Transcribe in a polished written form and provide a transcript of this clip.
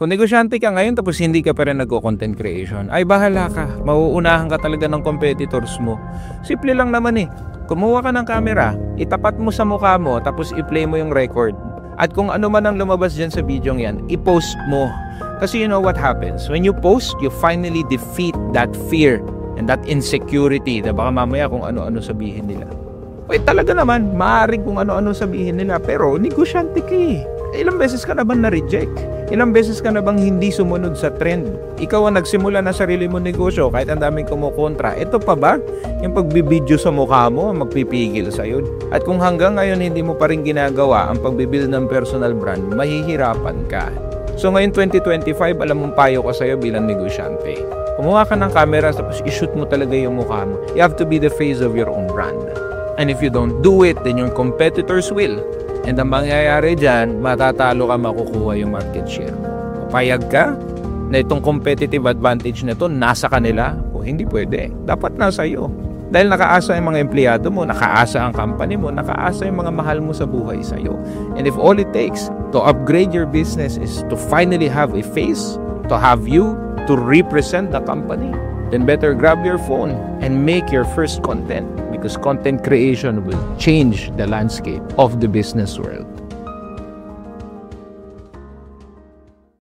Kung negosyante ka ngayon tapos hindi ka pa rin nagko-content creation, ay bahala ka. Mauunahan ka talaga ng competitors mo. Simple lang naman eh. Kumuha ka ng camera, itapat mo sa mukha mo, tapos i-play mo yung record. At kung ano man ang lumabas dyan sa video yan, i-post mo. Kasi you know what happens? When you post, you finally defeat that fear and that insecurity na baka mamaya kung ano-ano sabihin nila. Talaga naman, maaaring kung ano-ano sabihin nila, pero negosyante ka eh. Ilang beses ka na bang na-reject? Ilang beses ka na bang hindi sumunod sa trend? Ikaw ang nagsimula na sarili mo negosyo kahit ang daming kumukontra. Ito pa ba? Yung pagbibideo sa mukha mo, magpipigil sa'yo. At kung hanggang ngayon hindi mo pa rin ginagawa ang pagbibuild ng personal brand, mahihirapan ka. So ngayon 2025, alam mong payo ko sa'yo bilang negosyante. Kumuha ka ng camera tapos i-shoot mo talaga yung mukha mo. You have to be the face of your own brand. And if you don't do it, then your competitors will. And ang mangyayari dyan, matatalo ka, makukuha yung market share. Papayag ka na itong competitive advantage na ito nasa kanila? O hindi pwede. Dapat nasa iyo. Dahil nakaasa yung mga empleyado mo, nakaasa ang company mo, nakaasa yung mga mahal mo sa buhay sa iyo. And if all it takes to upgrade your business is to finally have a face, to have you, to represent the company, then better grab your phone and make your first content. Because content creation will change the landscape of the business world.